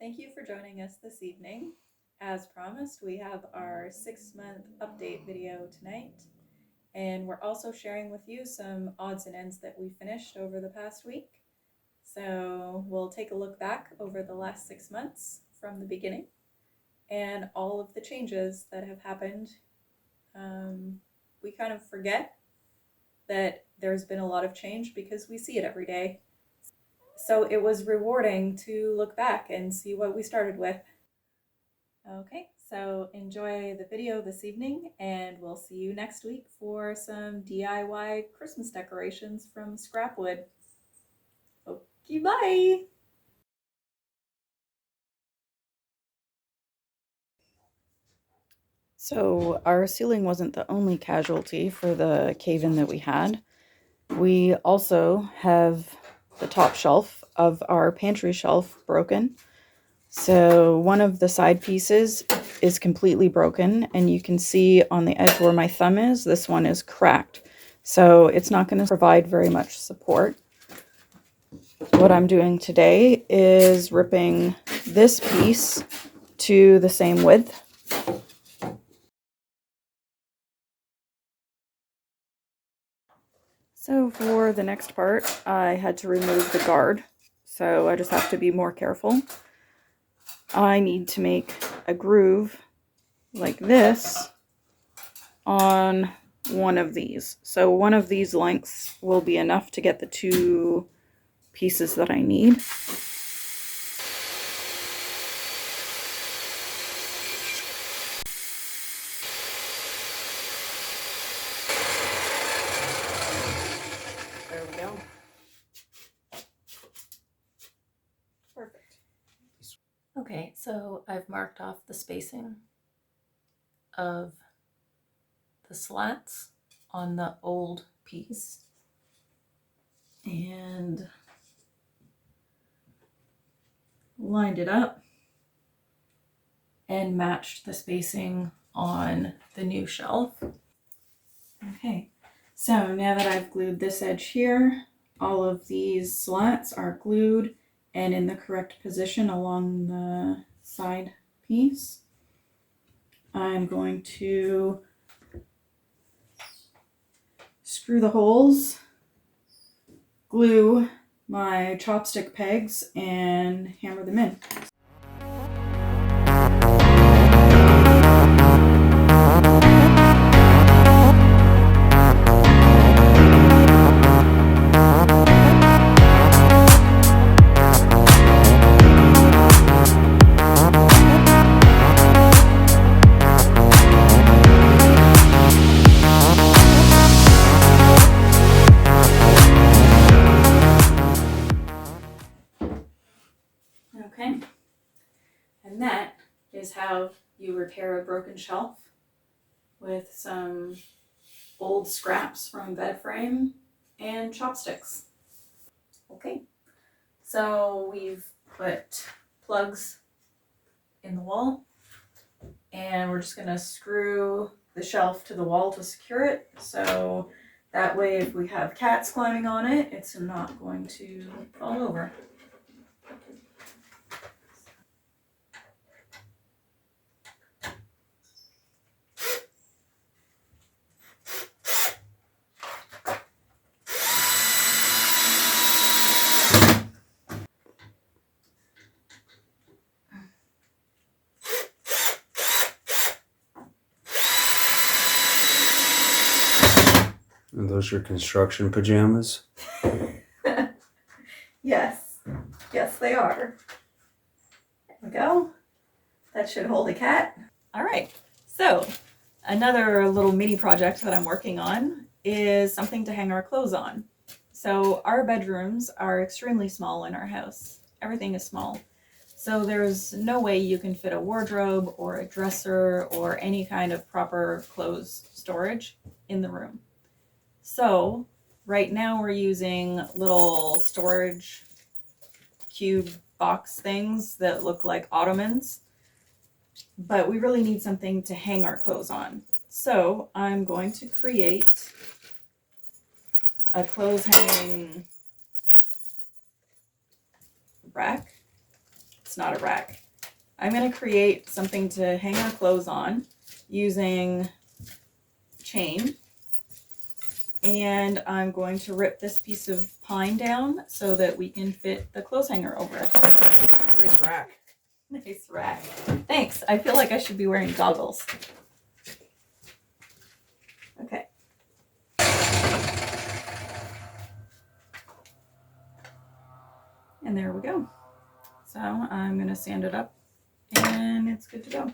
Thank you for joining us this evening. As promised, we have our 6-month update video tonight, and we're also sharing with you some odds and ends that we finished over the past week. So we'll take a look back over the last 6 months from the beginning and all of the changes that have happened. We kind of forget that there's been a lot of change because we see it every day. So it was rewarding to look back and see what we started with. Okay, so enjoy the video this evening, and we'll see you next week for some DIY Christmas decorations from scrap wood. Okay, bye! So our ceiling wasn't the only casualty for the cave-in that we had. We also have the top shelf of our pantry shelf broken. So one of the side pieces is completely broken, and you can see on the edge where my thumb is, this one is cracked. So it's not going to provide very much support. What I'm doing today is ripping this piece to the same width. So for the next part, I had to remove the guard, so I just have to be more careful. I need to make a groove like this on one of these. So one of these lengths will be enough to get the 2 pieces that I need. There we go. Perfect. Okay, so I've marked off the spacing of the slats on the old piece and lined it up and matched the spacing on the new shelf. Okay, so now that I've glued this edge here, all of these slats are glued and in the correct position along the side piece. I'm going to screw the holes, glue my chopstick pegs, and hammer them in. Okay, and that is how you repair a broken shelf with some old scraps from bed frame and chopsticks. Okay, so we've put plugs in the wall, and we're just gonna screw the shelf to the wall to secure it, so that way if we have cats climbing on it, it's not going to fall over. Are those your construction pajamas? Yes, they are. There we go. That should hold a cat. All right, so another little mini project that I'm working on is something to hang our clothes on. So our bedrooms are extremely small in our house. Everything is small. So there's no way you can fit a wardrobe or a dresser or any kind of proper clothes storage in the room. So right now we're using little storage cube box things that look like ottomans, but we really need something to hang our clothes on. So I'm going to create a clothes hanging rack. it's not a rack. I'm going to create something to hang our clothes on using chain. And I'm going to rip this piece of pine down so that we can fit the clothes hanger over it. Nice rack. Nice rack. Thanks. I feel like I should be wearing goggles. Okay. And there we go. So I'm going to sand it up and it's good to go.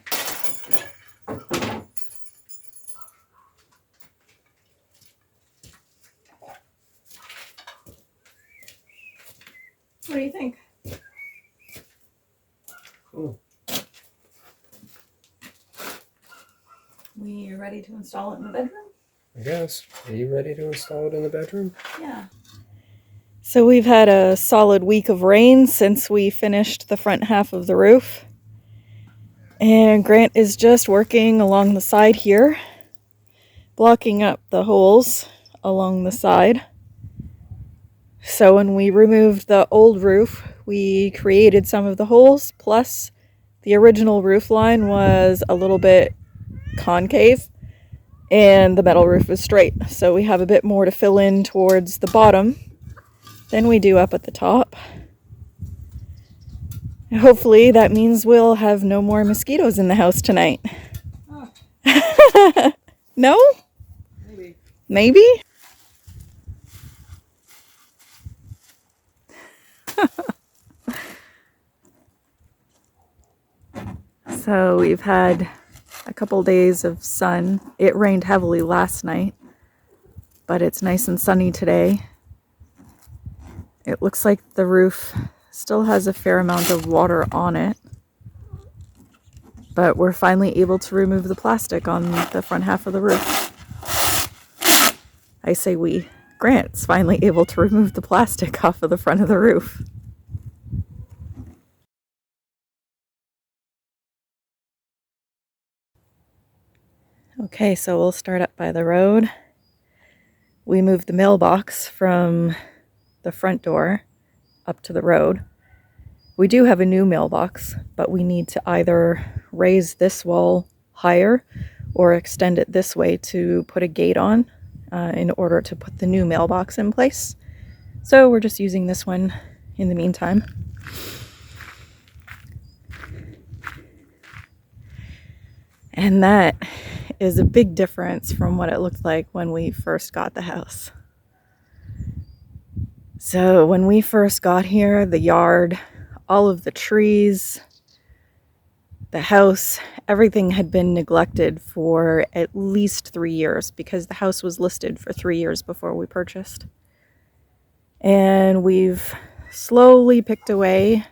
What do you think? Cool. We ready to install it in the bedroom? I guess. Are you ready to install it in the bedroom? Yeah. So we've had a solid week of rain since we finished the front half of the roof. And Grant is just working along the side here, blocking up the holes along the side. So when we removed the old roof, we created some of the holes, plus the original roof line was a little bit concave and the metal roof was straight. So we have a bit more to fill in towards the bottom than we do up at the top. And hopefully that means we'll have no more mosquitoes in the house tonight. Oh. No? Maybe. Maybe? So we've had a couple days of sun. It rained heavily last night, but it's nice and sunny today. It looks like the roof still has a fair amount of water on it, but we're finally able to remove the plastic on the front half of the roof. I say we. Grant's finally able to remove the plastic off of the front of the roof. Okay, so we'll start up by the road. We moved the mailbox from the front door up to the road. We do have a new mailbox, but we need to either raise this wall higher or extend it this way to put a gate on in order to put the new mailbox in place. So we're just using this one in the meantime. And that is a big difference from what it looked like when we first got the house. So when we first got here, the yard, all of the trees, the house, everything had been neglected for at least 3 years because the house was listed for 3 years before we purchased. And we've slowly picked away,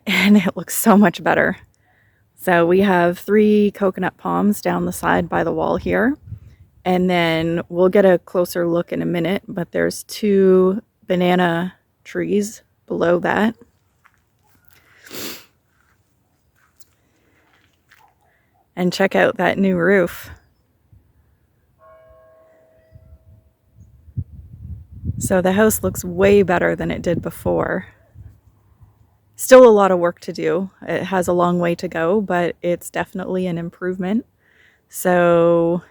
and it looks so much better. So we have 3 coconut palms down the side by the wall here. And then we'll get a closer look in a minute, but there's 2 banana trees below that. And check out that new roof. So the house looks way better than it did before. Still a lot of work to do. It has a long way to go, but it's definitely an improvement. So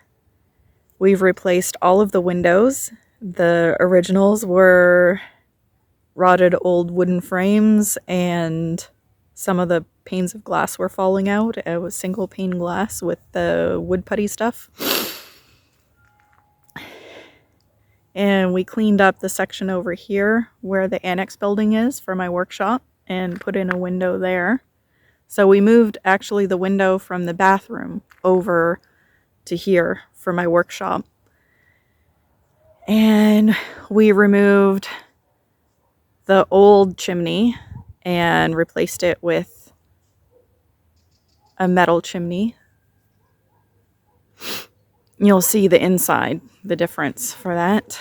we've replaced all of the windows. The originals were rotted old wooden frames, and some of the panes of glass were falling out. It was single pane glass with the wood putty stuff. And we cleaned up the section over here where the annex building is for my workshop and put in a window there. So we moved actually the window from the bathroom over to here for my workshop. And we removed the old chimney and replaced it with a metal chimney. You'll see the inside, the difference for that.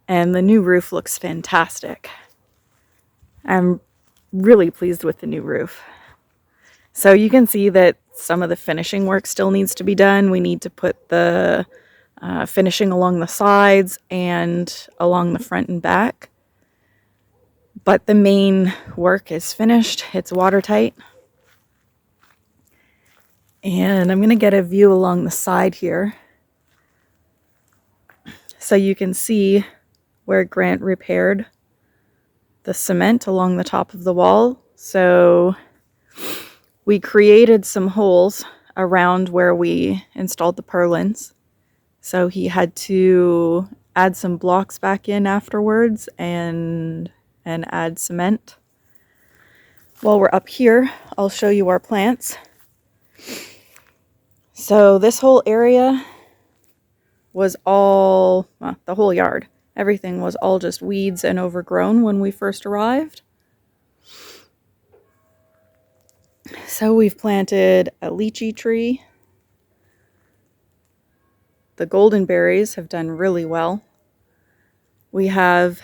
And the new roof looks fantastic. I'm really pleased with the new roof. So you can see that some of the finishing work still needs to be done. We need to put the finishing along the sides and along the front and back. But the main work is finished. It's watertight. And I'm going to get a view along the side here so you can see where Grant repaired the cement along the top of the wall. So we created some holes around where we installed the purlins. So he had to add some blocks back in afterwards and add cement. While we're up here, I'll show you our plants. So this whole area was all, well, the whole yard. Everything was all just weeds and overgrown when we first arrived. So we've planted a lychee tree. The golden berries have done really well. We have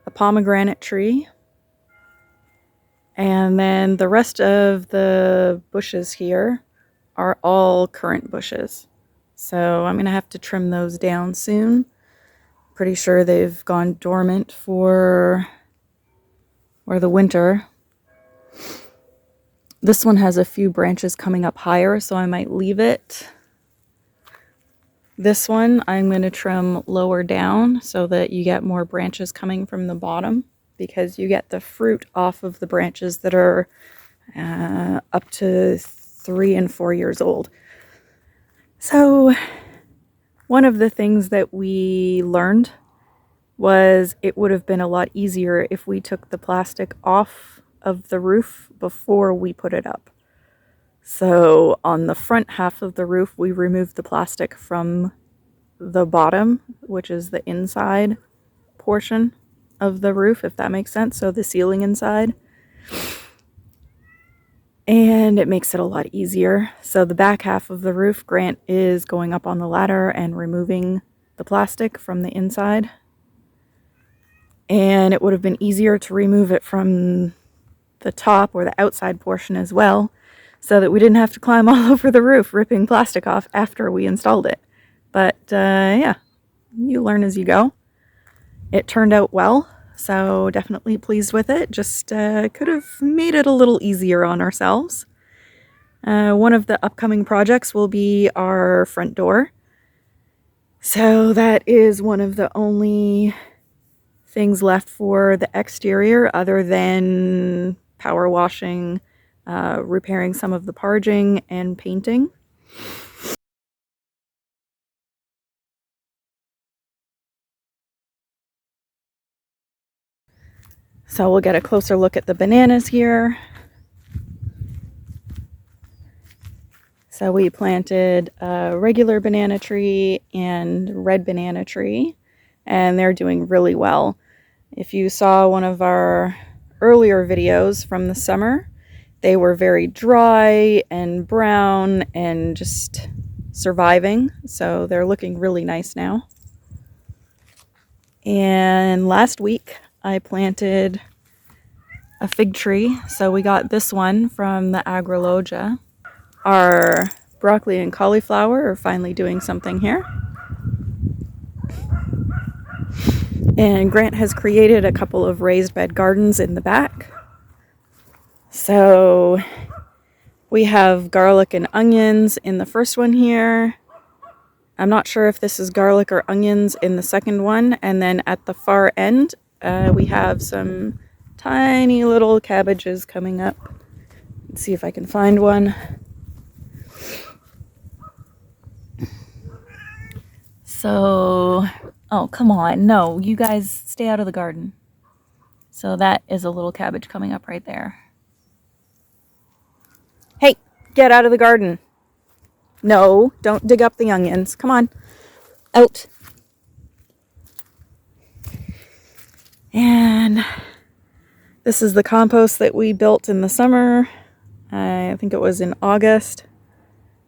a pomegranate tree. And then the rest of the bushes here are all currant bushes. So I'm going to have to trim those down soon. Pretty sure they've gone dormant for the winter. This one has a few branches coming up higher, so I might leave it. This one I'm going to trim lower down so that you get more branches coming from the bottom, because you get the fruit off of the branches that are up to 3 and 4 years old. So one of the things that we learned was it would have been a lot easier if we took the plastic off of the roof before we put it up. So on the front half of the roof, we removed the plastic from the bottom, which is the inside portion of the roof, if that makes sense. So the ceiling inside. And it makes it a lot easier. So the back half of the roof, Grant is going up on the ladder and removing the plastic from the inside. And it would have been easier to remove it from the top or the outside portion as well, so that we didn't have to climb all over the roof ripping plastic off after we installed it. But yeah, you learn as you go. It turned out well, so definitely pleased with it. Just could have made it a little easier on ourselves. One of the upcoming projects will be our front door. So that is one of the only things left for the exterior, other than power washing, repairing some of the parging, and painting. So we'll get a closer look at the bananas here. So we planted a regular banana tree and red banana tree, and they're doing really well. If you saw one of our earlier videos from the summer, they were very dry and brown and just surviving. So they're looking really nice now. And last week I planted a fig tree. So we got this one from the Agrologia. Our broccoli and cauliflower are finally doing something here. And Grant has created a couple of raised bed gardens in the back. So we have garlic and onions in the first one here. I'm not sure if this is garlic or onions in the second one. And then at the far end, we have some tiny little cabbages coming up. Let's see if I can find one. So, oh, come on. No, you guys stay out of the garden. So that is a little cabbage coming up right there. Hey, get out of the garden. No, don't dig up the onions. Come on. Out. And this is the compost that we built in the summer. I think it was in August.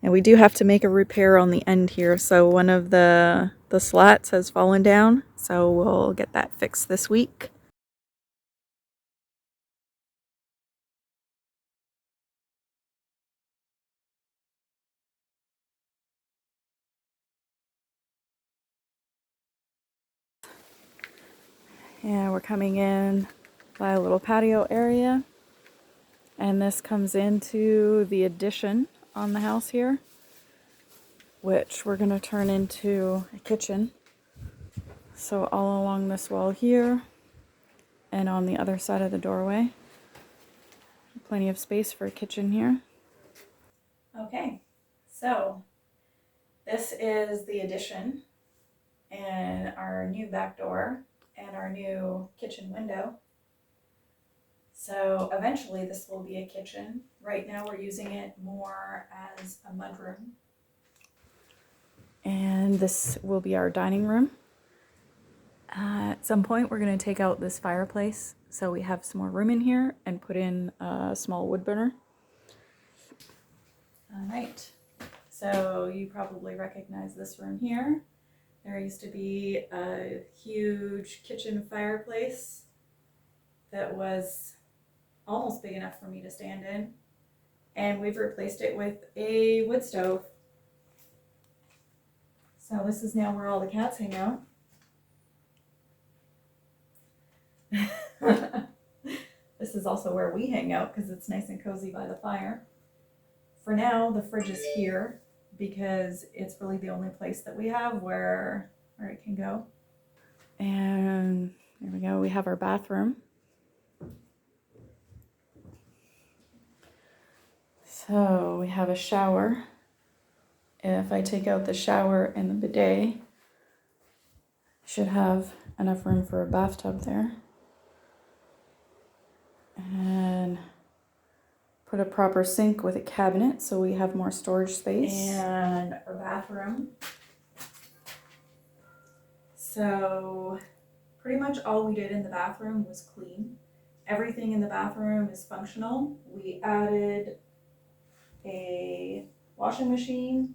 And we do have to make a repair on the end here. So one of the slats has fallen down. So we'll get that fixed this week. And we're coming in by a little patio area. And this comes into the addition on the house here, which we're going to turn into a kitchen. So all along this wall here and on the other side of the doorway. Plenty of space for a kitchen here. Okay, so this is the addition and our new back door and our new kitchen window. So eventually this will be a kitchen. Right now we're using it more as a mudroom. And this will be our dining room. At some point we're going to take out this fireplace so we have some more room in here and put in a small wood burner. All right, so you probably recognize this room here. There used to be a huge kitchen fireplace that was almost big enough for me to stand in, and we've replaced it with a wood stove. So this is now where all the cats hang out. This is also where we hang out because it's nice and cozy by the fire. For now, the fridge is here because it's really the only place that we have where it can go. And there we go, we have our bathroom. So we have a shower. If I take out the shower and the bidet, I should have enough room for a bathtub there. And put a proper sink with a cabinet so we have more storage space. And our bathroom. So pretty much all we did in the bathroom was clean. Everything in the bathroom is functional. We added a washing machine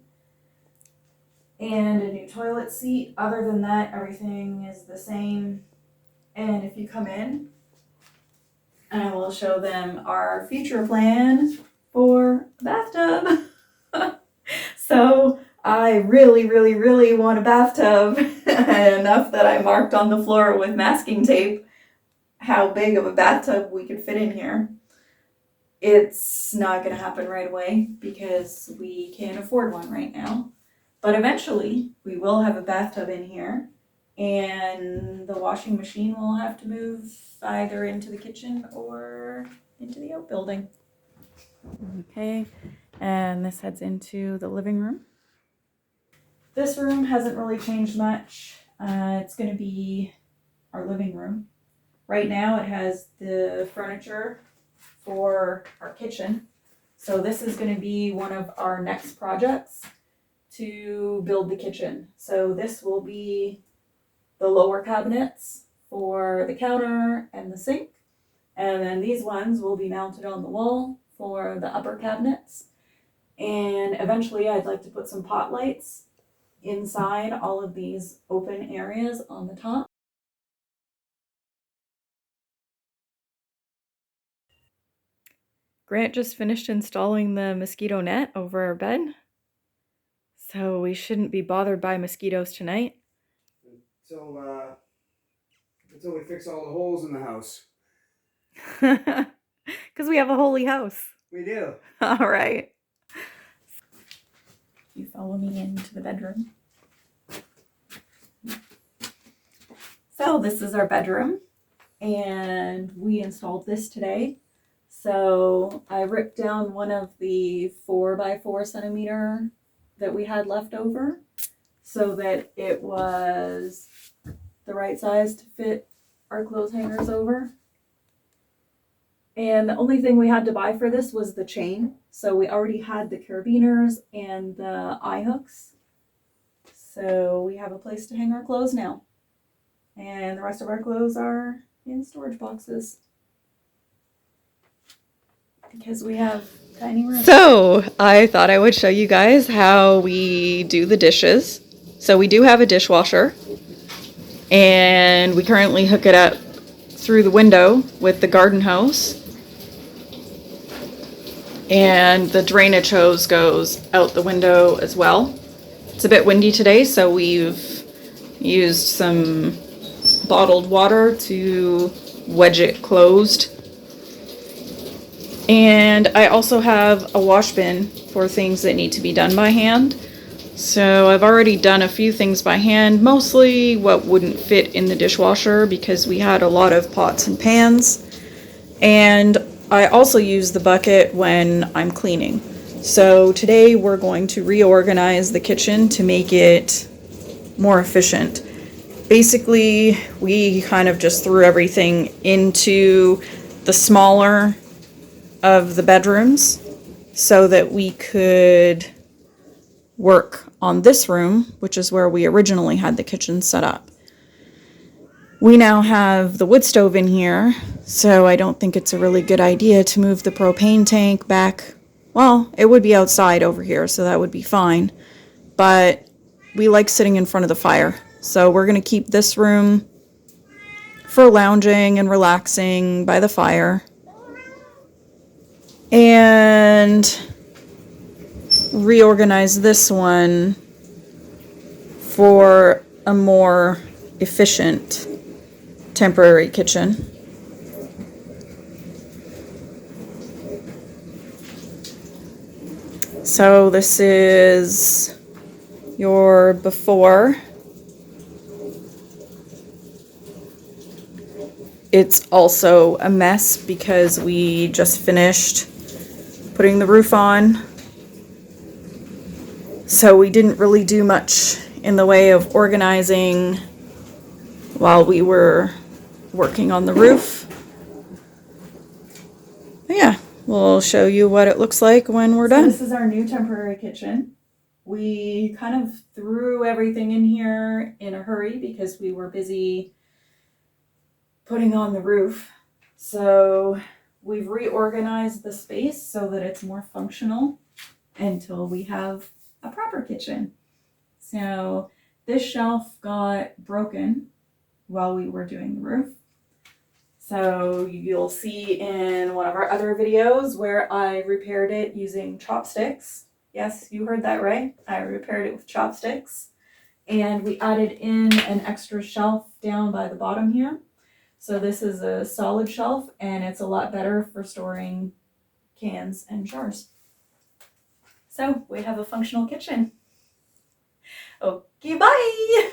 and a new toilet seat. Other than that, everything is the same. And if you come in, I will show them our future plan for a bathtub. So I really, really, really want a bathtub. Enough that I marked on the floor with masking tape how big of a bathtub we could fit in here. It's not going to happen right away because we can't afford one right now. But eventually we will have a bathtub in here, and the washing machine will have to move either into the kitchen or into the outbuilding. Okay, and this heads into the living room. This room hasn't really changed much. It's going to be our living room. Right now it has the furniture for our kitchen. So this is going to be one of our next projects to build the kitchen. So this will be the lower cabinets for the counter and the sink. And then these ones will be mounted on the wall for the upper cabinets. And eventually I'd like to put some pot lights inside all of these open areas on the top. Grant just finished installing the mosquito net over our bed. So we shouldn't be bothered by mosquitoes tonight. Until we fix all the holes in the house. Because we have a holy house. We do. All right. You follow me into the bedroom. So this is our bedroom, and we installed this today. So I ripped down one of the 4x4 centimeter that we had left over so that it was the right size to fit our clothes hangers over. And the only thing we had to buy for this was the chain. So we already had the carabiners and the eye hooks. So we have a place to hang our clothes now. And the rest of our clothes are in storage boxes, because we have tiny rooms. So I thought I would show you guys how we do the dishes. So we do have a dishwasher, and we currently hook it up through the window with the garden hose. And the drainage hose goes out the window as well. It's a bit windy today, so we've used some bottled water to wedge it closed. And I also have a wash bin for things that need to be done by hand. So I've already done a few things by hand, mostly what wouldn't fit in the dishwasher because we had a lot of pots and pans. And I also use the bucket when I'm cleaning. So today we're going to reorganize the kitchen to make it more efficient. Basically, we kind of just threw everything into the smaller of the bedrooms so that we could work on this room, which is where we originally had the kitchen set up. We now have the wood stove in here, so I don't think it's a really good idea to move the propane tank back. Well, it would be outside over here, so that would be fine. But we like sitting in front of the fire. So we're going to keep this room for lounging and relaxing by the fire. And reorganize this one for a more efficient temporary kitchen. So this is your before. It's also a mess because we just finished putting the roof on. So we didn't really do much in the way of organizing while we were working on the roof. But yeah, we'll show you what it looks like when we're done. This is our new temporary kitchen. We kind of threw everything in here in a hurry because we were busy putting on the roof. So we've reorganized the space so that it's more functional until we have a proper kitchen. So this shelf got broken while we were doing the roof. So you'll see in one of our other videos where I repaired it using chopsticks. Yes, you heard that right. I repaired it with chopsticks. And we added in an extra shelf down by the bottom here. So this is a solid shelf and it's a lot better for storing cans and jars. So we have a functional kitchen. Okay, bye!